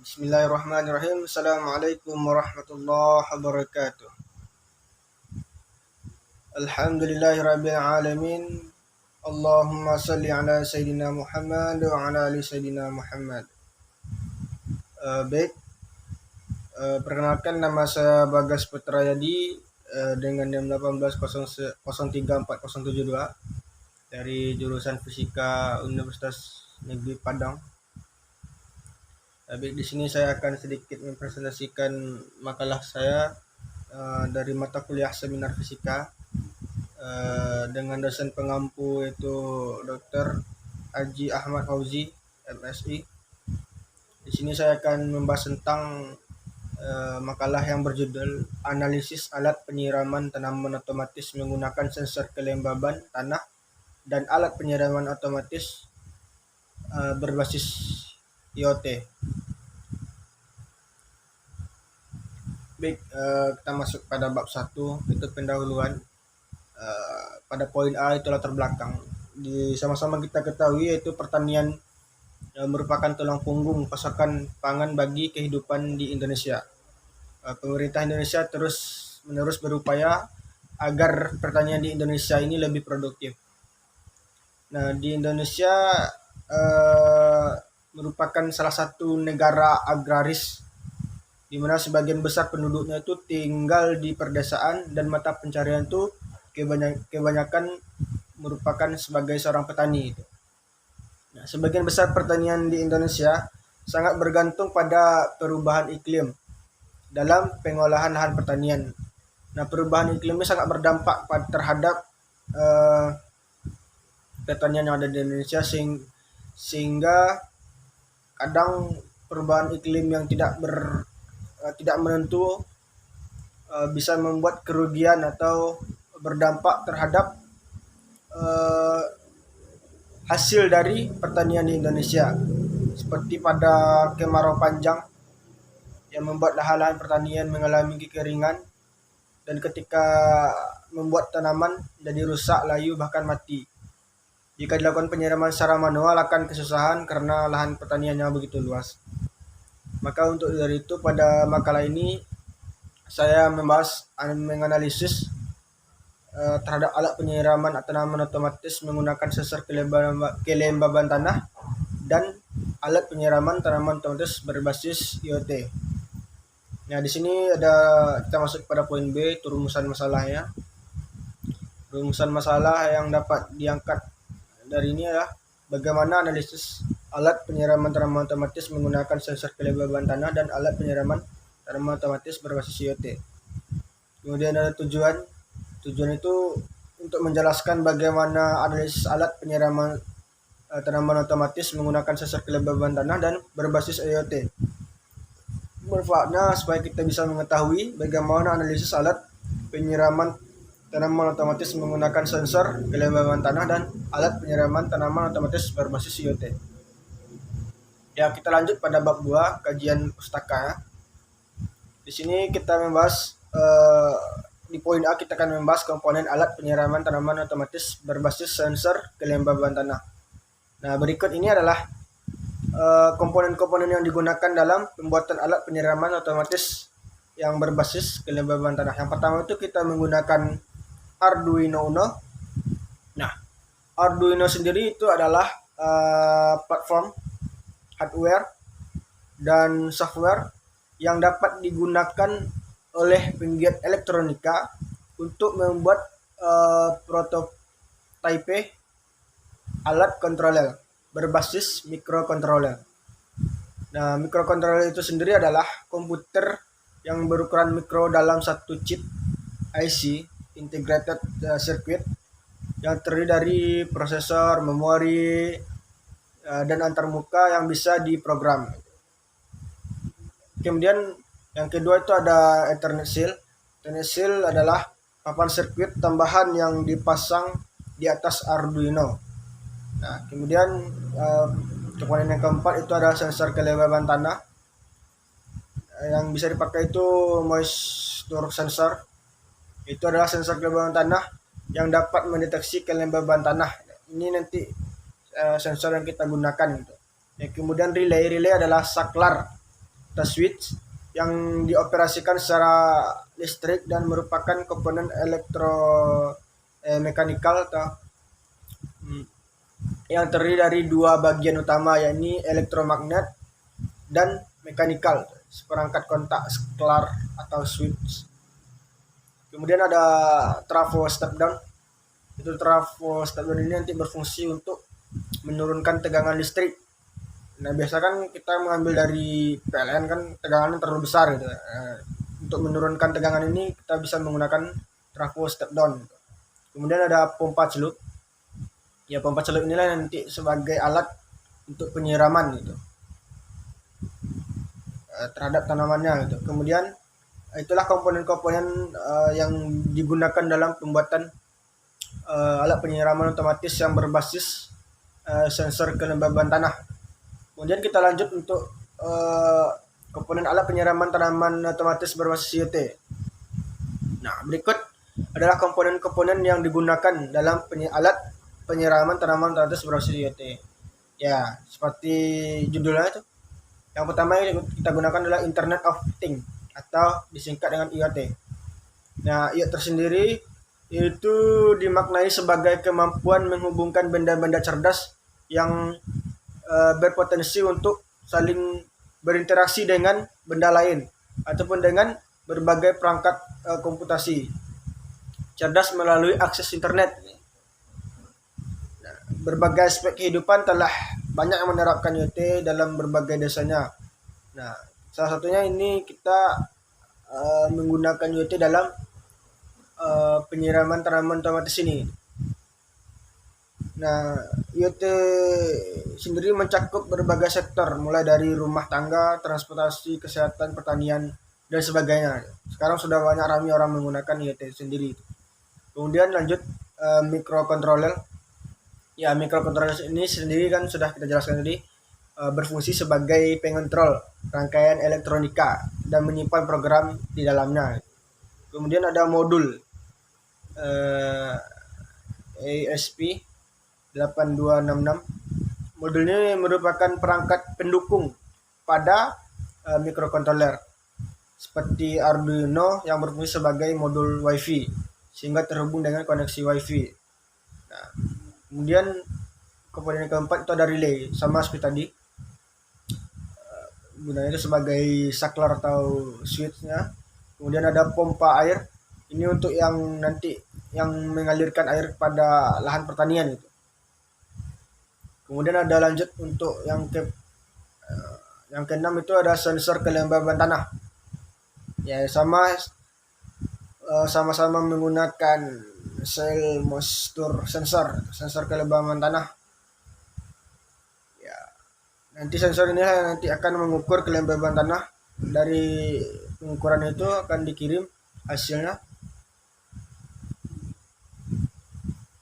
Bismillahirrahmanirrahim. Assalamualaikum warahmatullahi wabarakatuh. Alhamdulillahirabbil alamin. Allahumma salli ala sayyidina Muhammad wa ala ali sayyidina Muhammad. Baik, perkenalkan nama saya Bagas Putrayadi dengan NIM 18034072 dari jurusan Fisika Universitas Negeri Padang. Baik, di sini saya akan sedikit mempresentasikan makalah saya dari mata kuliah seminar fisika dengan dosen pengampu yaitu Dr. Haji Ahmad Fauzi, MSI. Di sini saya akan membahas tentang makalah yang berjudul Analisis Alat Penyiraman Tanaman Otomatis Menggunakan Sensor Kelembaban Tanah dan Alat Penyiraman Otomatis berbasis IoT. Baik, kita masuk pada bab 1, itu pendahuluan. Pada poin A itu latar belakang. Sama-sama kita ketahui yaitu pertanian merupakan tulang punggung pasokan pangan bagi kehidupan di Indonesia. Pemerintah Indonesia terus-menerus berupaya agar pertanian di Indonesia ini lebih produktif. Nah, di Indonesia merupakan salah satu negara agraris di mana sebagian besar penduduknya itu tinggal di perdesaan dan mata pencarian itu kebanyakan merupakan sebagai seorang petani. Nah, sebagian besar pertanian di Indonesia sangat bergantung pada perubahan iklim dalam pengolahan lahan pertanian. Nah, perubahan iklim ini sangat berdampak terhadap pertanian yang ada di Indonesia sehingga kadang perubahan iklim yang tidak menentu bisa membuat kerugian atau berdampak terhadap hasil dari pertanian di Indonesia, seperti pada kemarau panjang yang membuat lahan-lahan pertanian mengalami kekeringan dan ketika membuat tanaman jadi rusak, layu, bahkan mati. Jika dilakukan penyiraman secara manual akan kesusahan karena lahan pertaniannya begitu luas. Maka untuk dari itu pada makalah ini saya menganalisis terhadap alat penyiraman tanaman otomatis menggunakan sensor kelembaban tanah dan alat penyiraman tanaman otomatis berbasis IoT. Nah, di sini kita masuk pada poin B, itu rumusan masalahnya. Rumusan masalah yang dapat diangkat dari ini adalah bagaimana analisis alat penyiraman tanaman otomatis menggunakan sensor kelembaban tanah dan alat penyiraman tanaman otomatis berbasis IoT. Kemudian ada tujuan itu untuk menjelaskan bagaimana analisis alat penyiraman tanaman otomatis menggunakan sensor kelembaban tanah dan berbasis IoT. Manfaatnya supaya kita bisa mengetahui bagaimana analisis alat penyiraman tanaman otomatis menggunakan sensor kelembaban tanah dan alat penyiraman tanaman otomatis berbasis IoT. Ya, kita lanjut pada bab 2, kajian pustaka. Di sini kita membahas di poin A kita akan membahas komponen alat penyiraman tanaman otomatis berbasis sensor kelembaban tanah. Nah, berikut ini adalah komponen-komponen yang digunakan dalam pembuatan alat penyiraman otomatis yang berbasis kelembaban tanah. Yang pertama itu kita menggunakan Arduino Uno. Nah, Arduino sendiri itu adalah platform hardware dan software yang dapat digunakan oleh penggiat elektronika untuk membuat prototipe alat controller berbasis microcontroller. Nah, microcontroller itu sendiri adalah komputer yang berukuran mikro dalam satu chip IC, integrated circuit, yang terdiri dari prosesor, memori, dan antarmuka yang bisa diprogram. Kemudian yang kedua itu ada Ethernet Shield. Ethernet Shield adalah papan sirkuit tambahan yang dipasang di atas Arduino. Nah, kemudian komponen yang keempat itu ada sensor kelembaban tanah. Yang bisa dipakai itu moisture sensor. Itu adalah sensor kelembaban tanah yang dapat mendeteksi kelembaban tanah. Ini nanti sensor yang kita gunakan gitu. Kemudian relay adalah saklar touch switch yang dioperasikan secara listrik dan merupakan komponen mekanikal yang terdiri dari dua bagian utama, yakni elektromagnet dan mekanikal, seperangkat kontak sklar atau switch. Kemudian ada trafo step down. Itu trafo step down ini nanti berfungsi untuk menurunkan tegangan listrik. Nah, biasa kan kita mengambil dari PLN kan tegangannya terlalu besar gitu. Untuk menurunkan tegangan ini kita bisa menggunakan trafo step down. Kemudian ada pompa celup. Ya, pompa celup inilah nanti sebagai alat untuk penyiraman gitu terhadap tanamannya gitu. Kemudian itulah komponen-komponen yang digunakan dalam pembuatan alat penyiraman otomatis yang berbasis sensor kelembaban tanah. Kemudian kita lanjut untuk komponen alat penyiraman tanaman otomatis berbasis IoT. Nah, berikut adalah komponen-komponen yang digunakan dalam alat penyiraman tanaman otomatis berbasis IoT. Ya, seperti judulnya itu. Yang pertama yang kita gunakan adalah Internet of Things atau disingkat dengan IoT. Nah, IoT tersendiri itu dimaknai sebagai kemampuan menghubungkan benda-benda cerdas yang berpotensi untuk saling berinteraksi dengan benda lain ataupun dengan berbagai perangkat komputasi cerdas melalui akses internet. Nah, berbagai aspek kehidupan telah banyak yang menerapkan IoT dalam berbagai desanya. Nah, salah satunya ini kita menggunakan IoT dalam penyiraman tanaman otomatis ini. Nah, IoT sendiri mencakup berbagai sektor, mulai dari rumah tangga, transportasi, kesehatan, pertanian, dan sebagainya. Sekarang sudah banyak ramai orang menggunakan IoT sendiri. Kemudian lanjut microcontroller. Ya, microcontroller ini sendiri kan sudah kita jelaskan tadi, berfungsi sebagai pengontrol rangkaian elektronika dan menyimpan program di dalamnya. Kemudian ada modul ASP8266. Modul ini merupakan perangkat pendukung pada microcontroller seperti Arduino yang berfungsi sebagai modul WiFi sehingga terhubung dengan koneksi WiFi. Nah, kemudian komponen keempat itu ada relay, sama seperti tadi. Gunanya itu sebagai saklar atau switchnya. Kemudian ada pompa air. Ini untuk yang nanti yang mengalirkan air pada lahan pertanian itu. Kemudian ada lanjut untuk yang keenam itu ada sensor kelembaban tanah. Ya, sama-sama menggunakan soil moisture sensor kelembaban tanah. Nanti sensor ini nanti akan mengukur kelembaban tanah. Dari pengukuran itu akan dikirim hasilnya.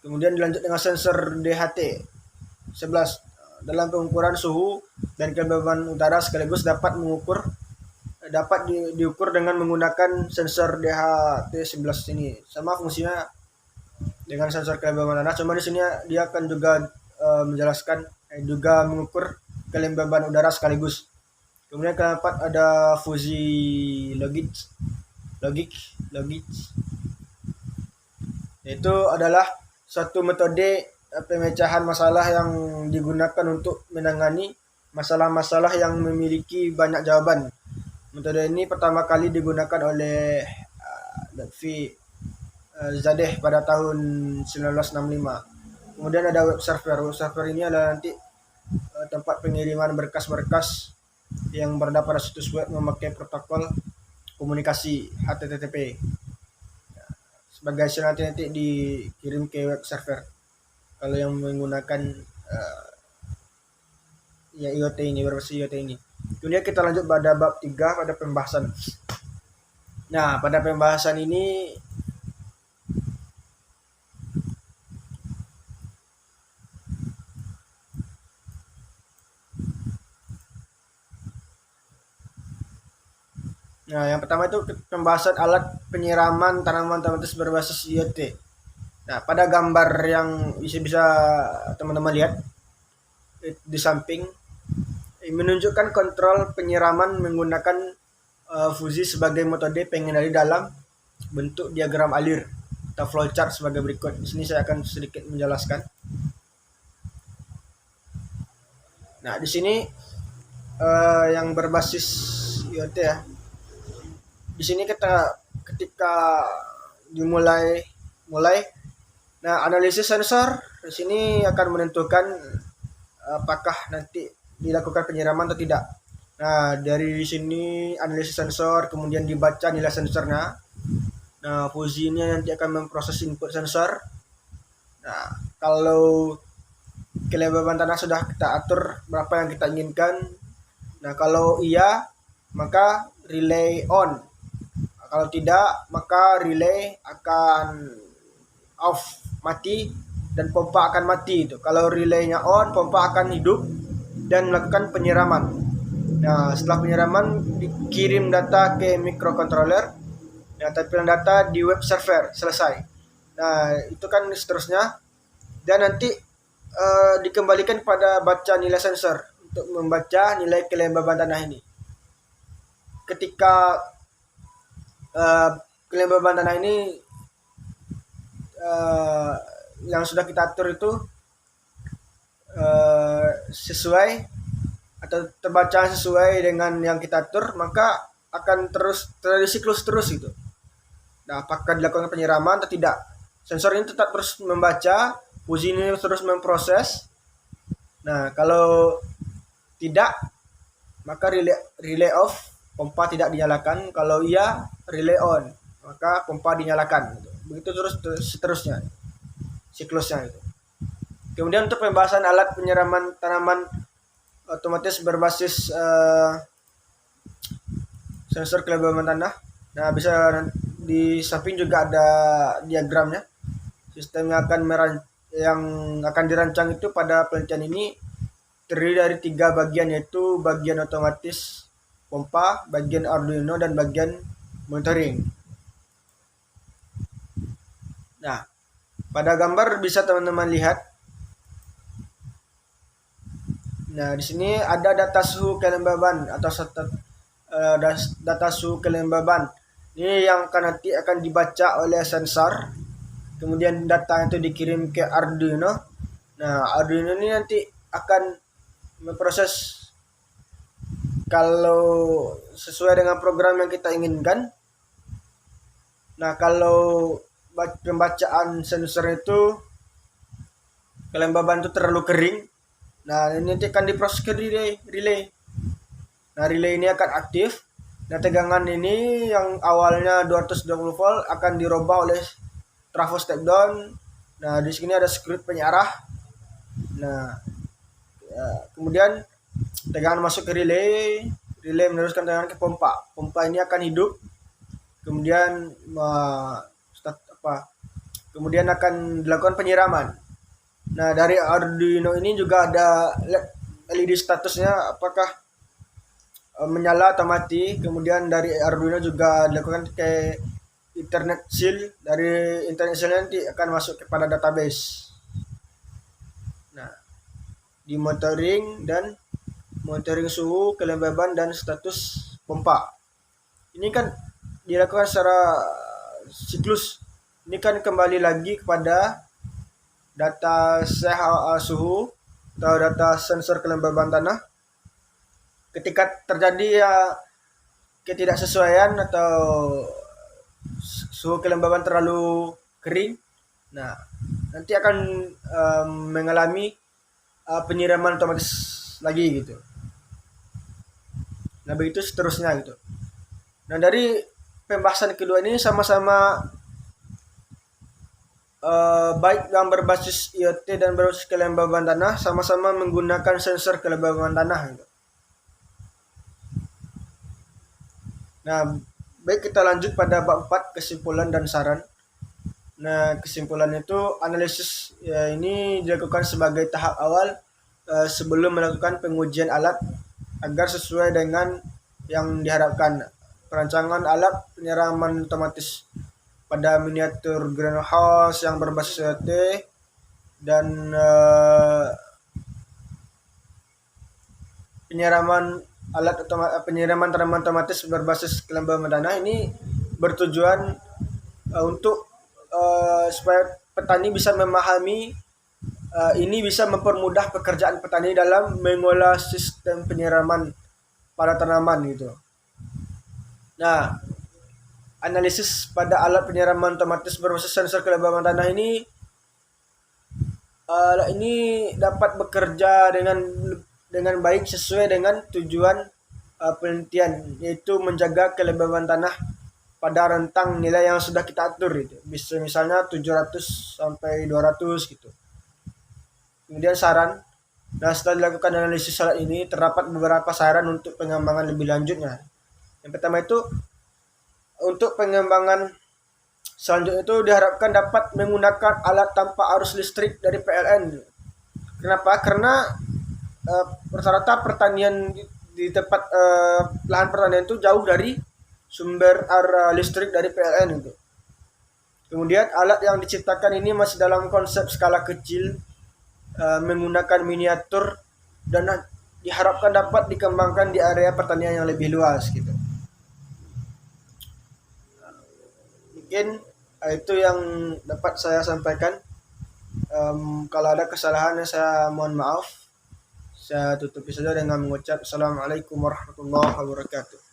Kemudian dilanjut dengan sensor DHT 11. Dalam pengukuran suhu dan kelembaban udara sekaligus dapat diukur dengan menggunakan sensor DHT 11 ini. Sama fungsinya dengan sensor kelembaban tanah, cuma di sini dia akan juga menjelaskan juga mengukur kelembaban udara sekaligus. Kemudian keempat ada fusi logik. Itu adalah suatu metode pemecahan masalah yang digunakan untuk menangani masalah-masalah yang memiliki banyak jawaban. Metode ini pertama kali digunakan oleh Lutfi Zadeh pada tahun 1965. Kemudian ada web server. Web server ini adalah nanti tempat pengiriman berkas-berkas yang berada pada situs web memakai protokol komunikasi HTTP. Sebagai hasil nanti dikirim ke web server. Kalau yang menggunakan IoT ini, berbasis IoT ini. Kemudian kita lanjut pada bab 3 pada pembahasan. Nah, pada pembahasan ini yang pertama itu pembahasan alat penyiraman tanaman otomatis berbasis IoT. Nah, pada gambar yang bisa teman-teman lihat di samping menunjukkan kontrol penyiraman menggunakan fusi sebagai metode pengendali dalam bentuk diagram alir atau flowchart sebagai berikut. Di sini saya akan sedikit menjelaskan. Nah, di sini yang berbasis IoT ya. Di sini kita ketika dimulai nah analisis sensor di sini akan menentukan apakah nanti dilakukan penyiraman atau tidak. Nah, dari sini analisis sensor, kemudian dibaca nilai sensornya. Nah, fusi ini nanti akan memproses input sensor. Nah, kalau kelembaban tanah sudah kita atur berapa yang kita inginkan. Nah, kalau iya, maka relay on. Kalau tidak, maka relay akan off, mati, dan pompa akan mati itu. Kalau relaynya on, pompa akan hidup dan melakukan penyiraman. Nah, setelah penyiraman dikirim data ke microcontroller. Nah, tampilan data di web server selesai. Nah, itu kan seterusnya. Dan nanti dikembalikan pada baca nilai sensor untuk membaca nilai kelembaban tanah ini. Ketika kelembaban tanah ini yang sudah kita atur itu sesuai atau terbaca sesuai dengan yang kita atur, maka akan terus terjadi siklus terus gitu. Nah, apakah dilakukan penyiraman atau tidak? Sensor ini tetap terus membaca, fusi ini terus memproses. Nah, kalau tidak, maka relay off, pompa tidak dinyalakan. Kalau iya, relay on, maka pompa dinyalakan. Begitu terus seterusnya, siklusnya itu. Kemudian untuk pembahasan alat penyiraman tanaman otomatis berbasis sensor kelembaban tanah. Nah, bisa di samping juga ada diagramnya. Sistem yang akan dirancang itu pada penelitian ini terdiri dari 3 bagian, yaitu bagian otomatis pompa, bagian Arduino, dan bagian monitoring. Nah, pada gambar bisa teman-teman lihat. Nah, di sini ada data suhu kelembaban atau data suhu kelembaban. Ini yang nanti akan dibaca oleh sensor. Kemudian data itu dikirim ke Arduino. Nah, Arduino ini nanti akan memproses kalau sesuai dengan program yang kita inginkan. Nah, kalau pembacaan sensor itu kelembaban itu terlalu kering, nah ini nanti akan diproses ke relay. Nah, relay ini akan aktif. Nah, tegangan ini yang awalnya 220 volt akan dirubah oleh trafo step down. Nah, di sini ada script penyarah. Nah, kemudian tegangan masuk ke relay meneruskan tegangan ke pompa. Pompa ini akan hidup. Kemudian kemudian akan dilakukan penyiraman. Nah, dari Arduino ini juga ada LED statusnya apakah menyala atau mati. Kemudian dari Arduino juga dilakukan ke Internet Shield. Dari Internet Shield nanti akan masuk kepada database. Nah, di monitoring suhu, kelembaban, dan status pompa. Ini kan dilakukan secara siklus. Ini kan kembali lagi kepada data suhu atau data sensor kelembaban tanah. Ketika terjadi ketidaksesuaian atau suhu kelembaban terlalu kering, nah nanti akan mengalami penyiraman otomatis lagi gitu. Nah, begitu seterusnya gitu. Nah, dari pembahasan kedua ini sama-sama baik yang berbasis IoT dan berbasis kelembaban tanah sama-sama menggunakan sensor kelembaban tanah gitu. Nah, baik kita lanjut pada bab 4, kesimpulan dan saran. Nah, kesimpulan itu analisis ini dilakukan sebagai tahap awal sebelum melakukan pengujian alat agar sesuai dengan yang diharapkan. Perancangan alat penyiraman otomatis pada miniatur greenhouse yang berbasis IoT dan penyiraman penyiraman tanaman otomatis berbasis kelembaban tanah ini bertujuan untuk supaya petani bisa memahami, ini bisa mempermudah pekerjaan petani dalam mengolah sistem penyiraman pada tanaman gitu. Nah, analisis pada alat penyiraman otomatis berbasis sensor kelembaban tanah ini dapat bekerja dengan baik sesuai dengan tujuan penelitian, yaitu menjaga kelembaban tanah pada rentang nilai yang sudah kita atur gitu. Bisa misalnya 700 sampai 200 gitu. Kemudian saran. Nah, setelah dilakukan analisis alat ini, terdapat beberapa saran untuk pengembangan lebih lanjutnya. Yang pertama itu, untuk pengembangan selanjutnya itu diharapkan dapat menggunakan alat tanpa arus listrik dari PLN. Kenapa? Karena rata-rata pertanian di tempat lahan pertanian itu jauh dari sumber listrik dari PLN itu. Kemudian alat yang diciptakan ini masih dalam konsep skala kecil, menggunakan miniatur, dan diharapkan dapat dikembangkan di area pertanian yang lebih luas gitu. Mungkin itu yang dapat saya sampaikan. Kalau ada kesalahan saya mohon maaf. Saya tutupi saja dengan mengucap Assalamualaikum warahmatullahi wabarakatuh.